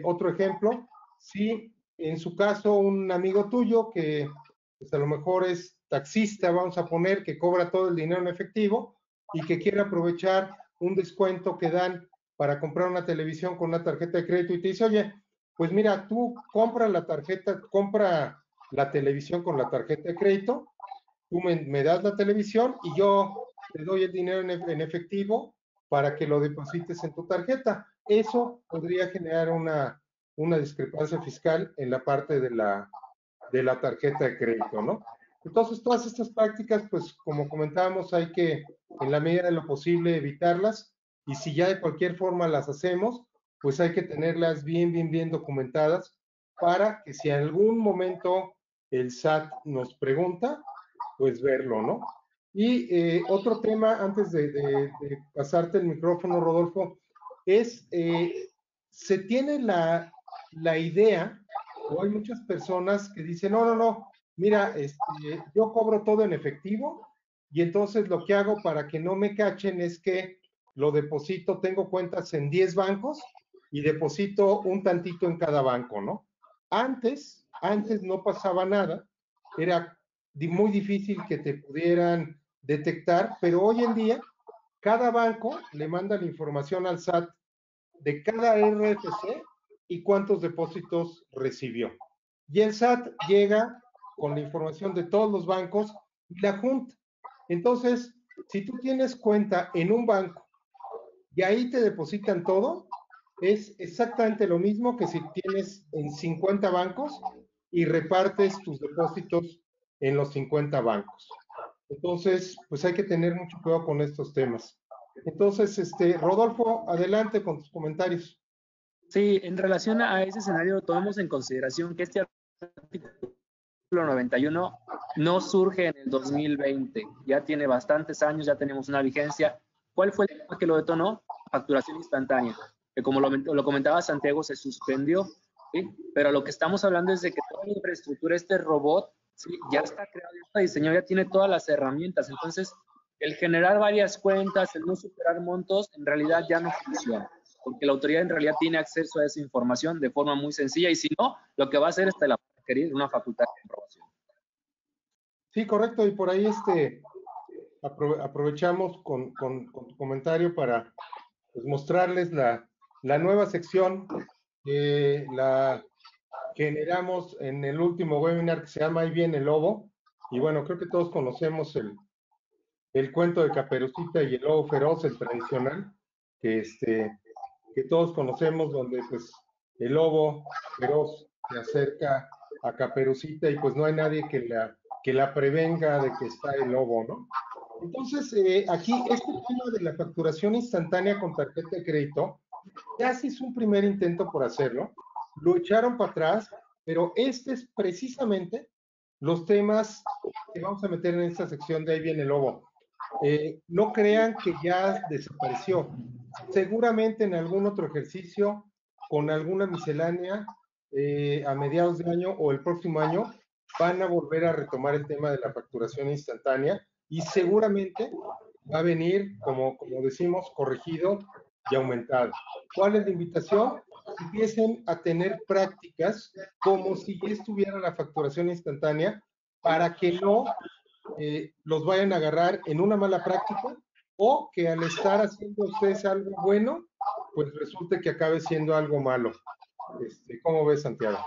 otro ejemplo. Si en su caso un amigo tuyo que pues a lo mejor es taxista, vamos a poner, que cobra todo el dinero en efectivo y que quiere aprovechar un descuento que dan para comprar una televisión con una tarjeta de crédito y te dice, oye, pues mira, tú compra la televisión con la tarjeta de crédito, tú me das la televisión y yo te doy el dinero en efectivo para que lo deposites en tu tarjeta. Eso podría generar una discrepancia fiscal en la parte de la tarjeta de crédito, ¿no? Entonces, todas estas prácticas, pues, como comentábamos, hay que, en la medida de lo posible, evitarlas, y si ya de cualquier forma las hacemos, pues hay que tenerlas bien documentadas para que si en algún momento el SAT nos pregunta, pues verlo, ¿no? Y otro tema, antes de pasarte el micrófono, Rodolfo, es, se tiene la idea, o hay muchas personas que dicen, no, mira, yo cobro todo en efectivo y entonces lo que hago para que no me cachen es que lo deposito, tengo cuentas en 10 bancos y deposito un tantito en cada banco, ¿no? Antes no pasaba nada, era muy difícil que te pudieran detectar, pero hoy en día cada banco le manda la información al SAT de cada RFC y cuántos depósitos recibió. y el SAT llega con la información de todos los bancos y la junta. Entonces, si tú tienes cuenta en un banco y ahí te depositan todo, es exactamente lo mismo que si tienes en 50 bancos y repartes tus depósitos en los 50 bancos. Entonces, pues hay que tener mucho cuidado con estos temas. Entonces, Rodolfo, adelante con tus comentarios. Sí, en relación a ese escenario, tomemos en consideración que este artículo 91 no surge en el 2020, ya tiene bastantes años, ya tenemos una vigencia. ¿Cuál fue el tema que lo detonó? Facturación instantánea, que como lo comentaba Santiago, se suspendió, ¿sí? Pero lo que estamos hablando es de que toda la infraestructura, este robot, ¿sí? Ya está creado, ya está diseñado, ya tiene todas las herramientas. Entonces, el generar varias cuentas, el no superar montos, en realidad ya no funciona, porque la autoridad en realidad tiene acceso a esa información de forma muy sencilla, y si no, lo que va a hacer es te la va a requerir una facultad de comprobación. Sí, correcto, y por ahí aprovechamos con tu comentario para pues, mostrarles la nueva sección que la generamos en el último webinar que se llama Ahí viene el lobo. Y bueno, creo que todos conocemos el cuento de Caperucita y el lobo feroz, el tradicional, que todos conocemos, donde pues el lobo feroz se acerca a Caperucita y pues no hay nadie que la prevenga de que está el lobo, ¿no? Entonces, aquí este tema de la facturación instantánea con tarjeta de crédito, ya se hizo un primer intento por hacerlo, lo echaron para atrás, pero este es precisamente los temas que vamos a meter en esta sección de Ahí viene el lobo. No crean que ya desapareció. Seguramente en algún otro ejercicio, con alguna miscelánea, a mediados de año o el próximo año, van a volver a retomar el tema de la facturación instantánea y seguramente va a venir, como decimos, corregido y aumentado. ¿Cuál es la invitación? Empiecen a tener prácticas como si ya estuviera la facturación instantánea para que no los vayan a agarrar en una mala práctica o que al estar haciendo ustedes algo bueno, pues resulte que acabe siendo algo malo. ¿Cómo ves, Santiago?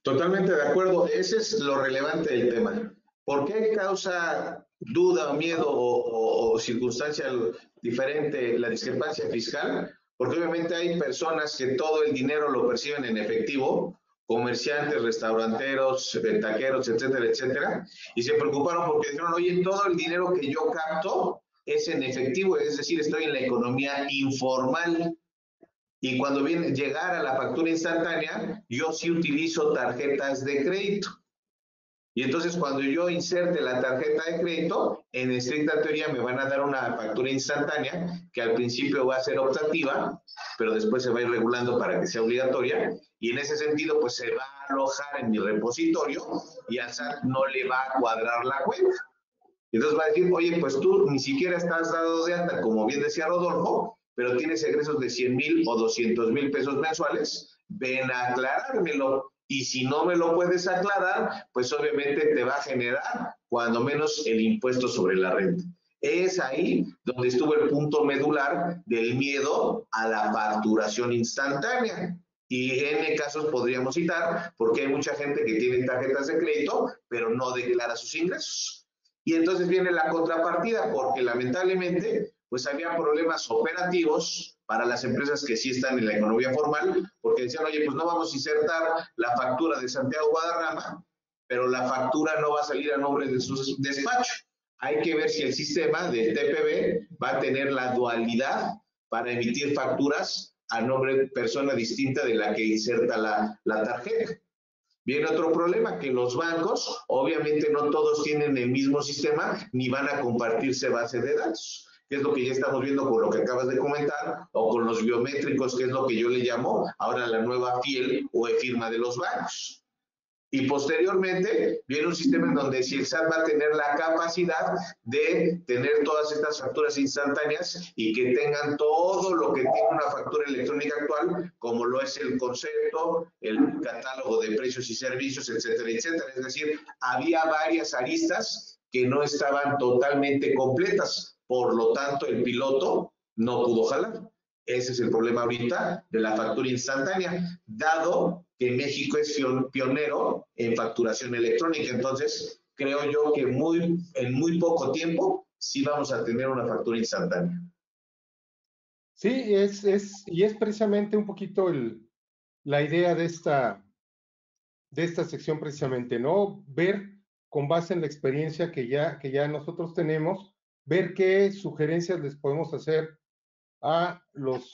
Totalmente de acuerdo. Ese es lo relevante del tema. ¿Por qué causa duda o miedo o circunstancia diferente la discrepancia fiscal? Porque obviamente hay personas que todo el dinero lo perciben en efectivo, comerciantes, restauranteros, taqueros, etcétera, etcétera, y se preocuparon porque dijeron, oye, todo el dinero que yo capto es en efectivo, es decir, estoy en la economía informal. Y cuando viene llegar a la factura instantánea, yo sí utilizo tarjetas de crédito. Y entonces cuando yo inserte la tarjeta de crédito, en estricta teoría me van a dar una factura instantánea que al principio va a ser optativa, pero después se va a ir regulando para que sea obligatoria. Y en ese sentido, pues se va a alojar en mi repositorio y al SAT no le va a cuadrar la cuenta. Entonces va a decir, oye, pues tú ni siquiera estás dado de alta, como bien decía Rodolfo, pero tienes egresos de 100,000 o 200,000 pesos mensuales, ven a aclarármelo. Y si no me lo puedes aclarar, pues obviamente te va a generar, cuando menos, el impuesto sobre la renta. Es ahí donde estuvo el punto medular del miedo a la facturación instantánea. Y en casos podríamos citar, porque hay mucha gente que tiene tarjetas de crédito, pero no declara sus ingresos. Y entonces viene la contrapartida, porque lamentablemente pues había problemas operativos para las empresas que sí están en la economía formal, porque decían, oye, pues no vamos a insertar la factura de Santiago Guadarrama, pero la factura no va a salir a nombre de su despacho. Hay que ver si el sistema del TPB va a tener la dualidad para emitir facturas a nombre de persona distinta de la que inserta la tarjeta. Viene otro problema, que los bancos, obviamente no todos tienen el mismo sistema, ni van a compartirse base de datos, que es lo que ya estamos viendo con lo que acabas de comentar, o con los biométricos, que es lo que yo le llamo ahora la nueva fiel o e-firma de los bancos. Y posteriormente viene un sistema en donde si el SAT va a tener la capacidad de tener todas estas facturas instantáneas y que tengan todo lo que tiene una factura electrónica actual, como lo es el concepto, el catálogo de precios y servicios, etcétera, etcétera. Es decir, había varias aristas que no estaban totalmente completas. Por lo tanto, el piloto no pudo jalar. Ese es el problema ahorita de la factura instantánea, dado que México es pionero en facturación electrónica. Entonces, creo yo que en muy poco tiempo sí vamos a tener una factura instantánea. Sí, y es precisamente un poquito la idea de esta sección precisamente, ¿no? Ver con base en la experiencia que ya nosotros tenemos, ver qué sugerencias les podemos hacer a los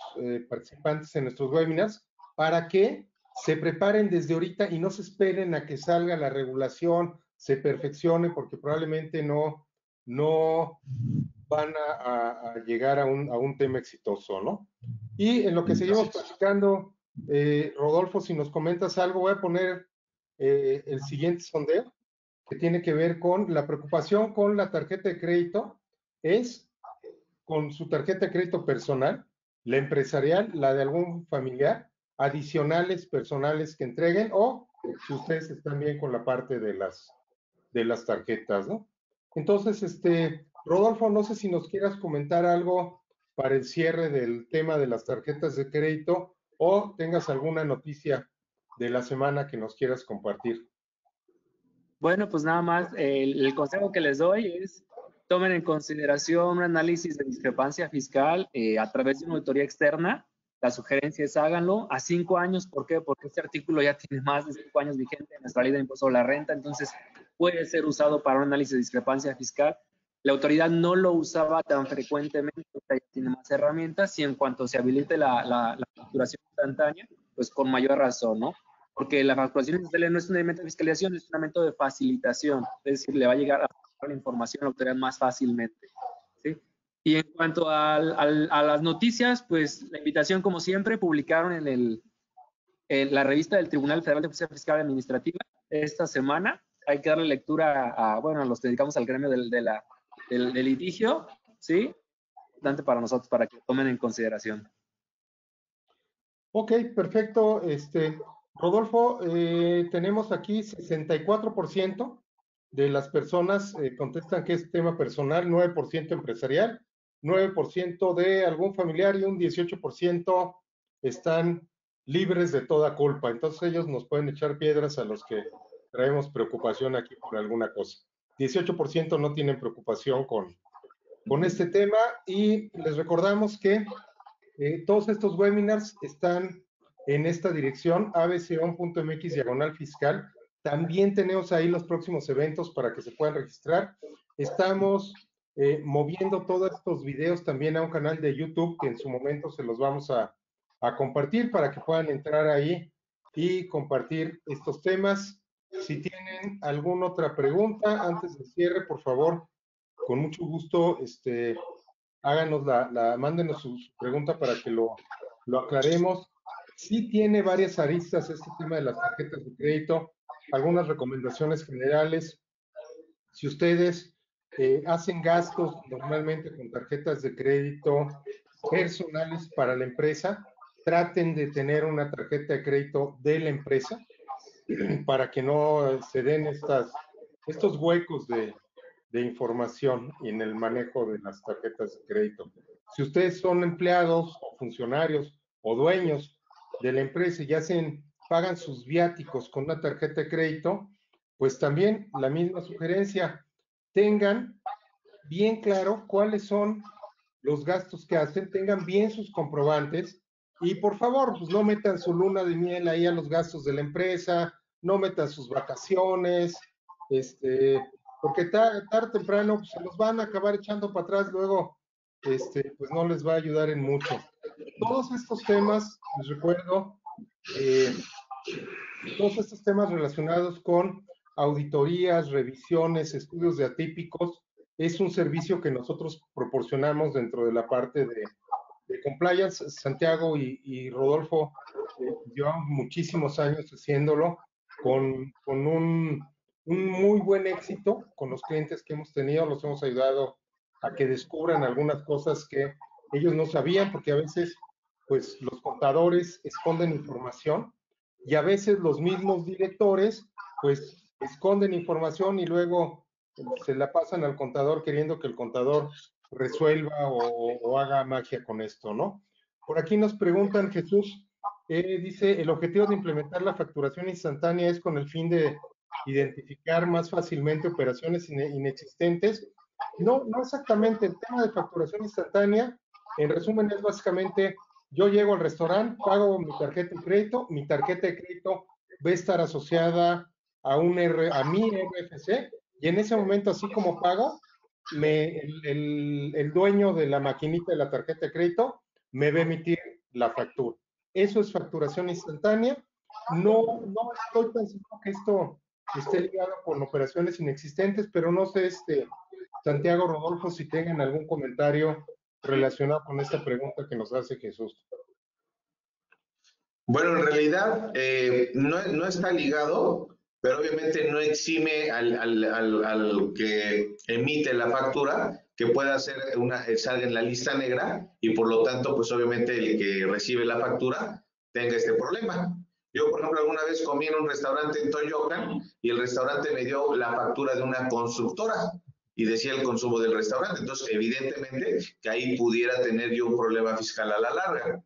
participantes en nuestros webinars para que se preparen desde ahorita y no se esperen a que salga la regulación, se perfeccione, porque probablemente no van a llegar a un tema exitoso, ¿no? Y en lo que seguimos platicando, Rodolfo, si nos comentas algo, voy a poner el siguiente sondeo que tiene que ver con la preocupación con la tarjeta de crédito, es con su tarjeta de crédito personal, la empresarial, la de algún familiar, adicionales personales que entreguen, o si ustedes están bien con la parte de las tarjetas, ¿no? Entonces, Rodolfo, no sé si nos quieras comentar algo para el cierre del tema de las tarjetas de crédito o tengas alguna noticia de la semana que nos quieras compartir. Bueno, pues nada más, el consejo que les doy es tomen en consideración un análisis de discrepancia fiscal a través de una auditoría externa. La sugerencia es háganlo a 5 años. ¿Por qué? Porque este artículo ya tiene más de 5 años vigente en nuestra ley de impuesto a la renta, entonces puede ser usado para un análisis de discrepancia fiscal. La autoridad no lo usaba tan frecuentemente, ya tiene más herramientas y en cuanto se habilite la facturación instantánea, pues con mayor razón, ¿no? Porque la facturación instantánea no es un elemento de fiscalización, es un elemento de facilitación, es decir, le va a llegar a la información a la autoridad más fácilmente, ¿sí? Y en cuanto a las noticias, pues la invitación, como siempre, publicaron en la revista del Tribunal Federal de Justicia Fiscal y Administrativa esta semana. Hay que darle lectura a los que dedicamos al gremio del litigio, ¿sí? Importante para nosotros, para que lo tomen en consideración. Ok, perfecto. Rodolfo, tenemos aquí 64% de las personas contestan que es tema personal, 9% empresarial, 9% de algún familiar y un 18% están libres de toda culpa. Entonces ellos nos pueden echar piedras a los que traemos preocupación aquí por alguna cosa. 18% no tienen preocupación con este tema y les recordamos que todos estos webinars están en esta dirección, abc.mx/fiscal. También tenemos ahí los próximos eventos para que se puedan registrar. Estamos moviendo todos estos videos también a un canal de YouTube que en su momento se los vamos a compartir para que puedan entrar ahí y compartir estos temas. Si tienen alguna otra pregunta antes del cierre, por favor, con mucho gusto, háganos mándenos su pregunta para que lo aclaremos. Sí tiene varias aristas este tema de las tarjetas de crédito, algunas recomendaciones generales. Si ustedes hacen gastos normalmente con tarjetas de crédito personales para la empresa, traten de tener una tarjeta de crédito de la empresa para que no se den estos huecos de información en el manejo de las tarjetas de crédito. Si ustedes son empleados o funcionarios o dueños de la empresa y ya pagan sus viáticos con una tarjeta de crédito, pues también la misma sugerencia, tengan bien claro cuáles son los gastos que hacen, tengan bien sus comprobantes y por favor, pues no metan su luna de miel ahí a los gastos de la empresa, no metan sus vacaciones, porque tarde o temprano pues, se los van a acabar echando para atrás, luego pues no les va a ayudar en mucho. Todos estos temas, les recuerdo, todos estos temas relacionados con auditorías, revisiones, estudios de atípicos, es un servicio que nosotros proporcionamos dentro de la parte de compliance. Santiago y Rodolfo llevan muchísimos años haciéndolo con un muy buen éxito con los clientes que hemos tenido, los hemos ayudado a que descubran algunas cosas que ellos no sabían, porque a veces pues los contadores esconden información y a veces los mismos directores pues esconden información y luego se la pasan al contador queriendo que el contador resuelva o haga magia con esto, ¿no? Por aquí nos preguntan, Jesús, Dice, el objetivo de implementar la facturación instantánea es con el fin de identificar más fácilmente operaciones inexistentes. No, no exactamente. El tema de facturación instantánea, en resumen, es básicamente, yo llego al restaurante, pago mi tarjeta de crédito va a estar asociada a mi RFC, y en ese momento, así como pago, el dueño de la maquinita de la tarjeta de crédito me va a emitir la factura. Eso es facturación instantánea. No estoy tan seguro que esto esté ligado con operaciones inexistentes, pero no sé, Santiago, Rodolfo, si tengan algún comentario relacionado con esta pregunta que nos hace Jesús. Bueno, en realidad no está ligado, pero obviamente no exime al que emite la factura que pueda ser salga en la lista negra, y por lo tanto, pues obviamente el que recibe la factura tenga este problema. Yo, por ejemplo, alguna vez comí en un restaurante en Toyocan y el restaurante me dio la factura de una constructora y decía el consumo del restaurante. Entonces, evidentemente, que ahí pudiera tener yo un problema fiscal a la larga.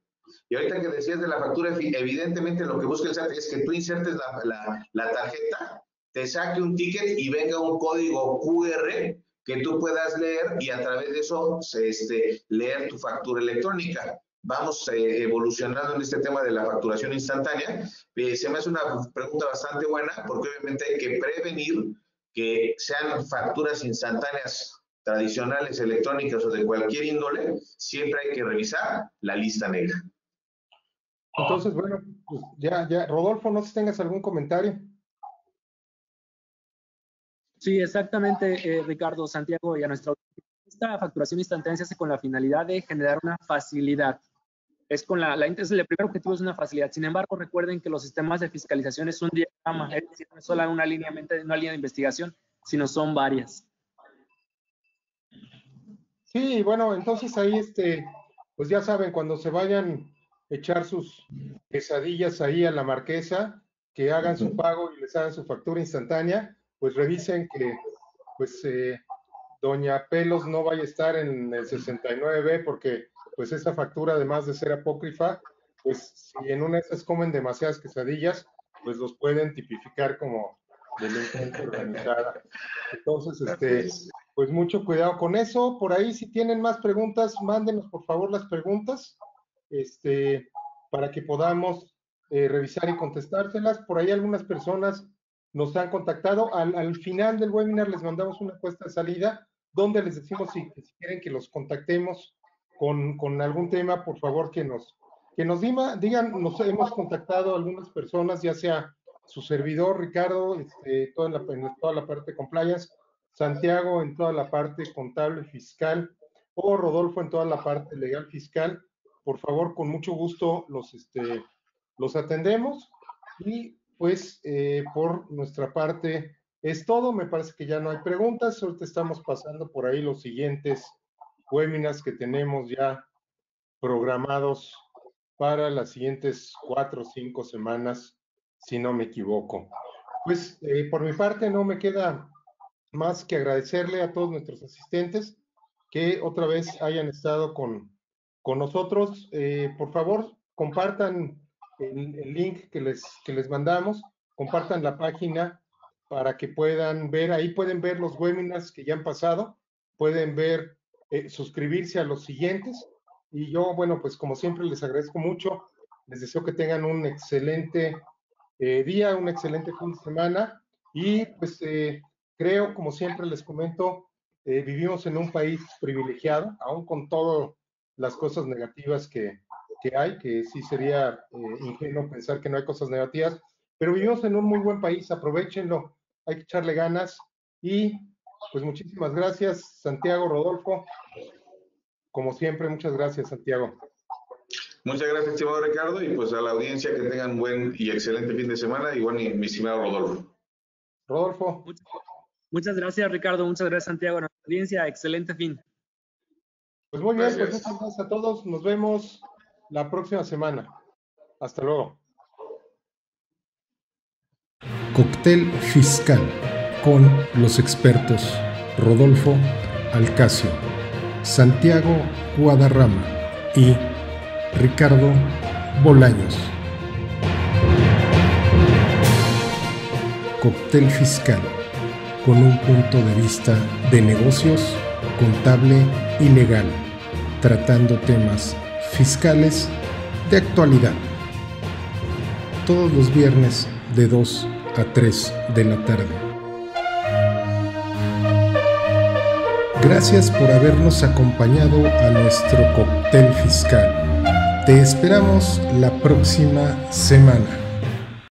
Y ahorita que decías de la factura, evidentemente lo que busca el SAT es que tú insertes la tarjeta, te saque un ticket y venga un código QR que tú puedas leer, y a través de eso leer tu factura electrónica. Vamos evolucionando en este tema de la facturación instantánea. Se me hace una pregunta bastante buena, porque obviamente hay que prevenir que sean facturas instantáneas tradicionales, electrónicas o de cualquier índole. Siempre hay que revisar la lista negra. Entonces, bueno, pues ya. Rodolfo, no sé si tengas algún comentario. Sí, exactamente, Ricardo, Santiago, y a nuestra audiencia. Esta facturación instantánea se hace con la finalidad de generar una facilidad. Es el primer objetivo es una facilidad. Sin embargo, recuerden que los sistemas de fiscalización es un diagrama, es decir, no es solo una línea de investigación, sino son varias. Sí, bueno, entonces ahí, pues ya saben, cuando se vayan a echar sus quesadillas ahí a la Marquesa, que hagan su pago y les hagan su factura instantánea, pues revisen que, pues, doña Pelos no vaya a estar en el 69B, porque, pues, esa factura, además de ser apócrifa, pues, si en una de esas comen demasiadas quesadillas, pues los pueden tipificar como delincuencia organizada. Entonces, pues mucho cuidado con eso. Por ahí, si tienen más preguntas, mándenos por favor las preguntas, para que podamos revisar y contestárselas. Por ahí algunas personas nos han contactado. Al final del webinar les mandamos una encuesta de salida donde les decimos si quieren que los contactemos con algún tema, por favor que nos digan. Nos hemos contactado a algunas personas, ya sea su servidor, Ricardo, en toda la parte de compliance, Santiago en toda la parte contable fiscal, o Rodolfo en toda la parte legal fiscal. Por favor, con mucho gusto los atendemos. Y pues por nuestra parte es todo. Me parece que ya no hay preguntas. Ahorita estamos pasando por ahí los siguientes webinars que tenemos ya programados para las siguientes 4 o 5 semanas, si no me equivoco. Pues por mi parte no me queda más que agradecerle a todos nuestros asistentes que otra vez hayan estado con nosotros. Por favor, compartan el link que les mandamos, compartan la página para que puedan ver, ahí pueden ver los webinars que ya han pasado, pueden ver, suscribirse a los siguientes. Y yo, bueno, pues como siempre les agradezco mucho, les deseo que tengan un excelente día, un excelente fin de semana, y pues creo, como siempre les comento, vivimos en un país privilegiado, aún con todas las cosas negativas que hay, que sí sería ingenuo pensar que no hay cosas negativas, pero vivimos en un muy buen país, aprovechenlo, hay que echarle ganas. Y pues muchísimas gracias, Santiago, Rodolfo. Como siempre, muchas gracias, Santiago. Muchas gracias, estimado Ricardo, y pues a la audiencia que tengan buen y excelente fin de semana, igual mi estimado Rodolfo. Rodolfo. Muchas gracias, Ricardo, muchas gracias, Santiago, a nuestra audiencia, excelente fin. Pues muy bien, pues muchas gracias a todos, nos vemos la próxima semana. Hasta luego. Cóctel Fiscal con los expertos Rodolfo Alcacio, Santiago Guadarrama y Ricardo Bolaños. Cóctel Fiscal, con un punto de vista de negocios, contable y legal, tratando temas fiscales de actualidad. Todos los viernes de 2 a 3 de la tarde. Gracias por habernos acompañado a nuestro Cóctel Fiscal. Te esperamos la próxima semana.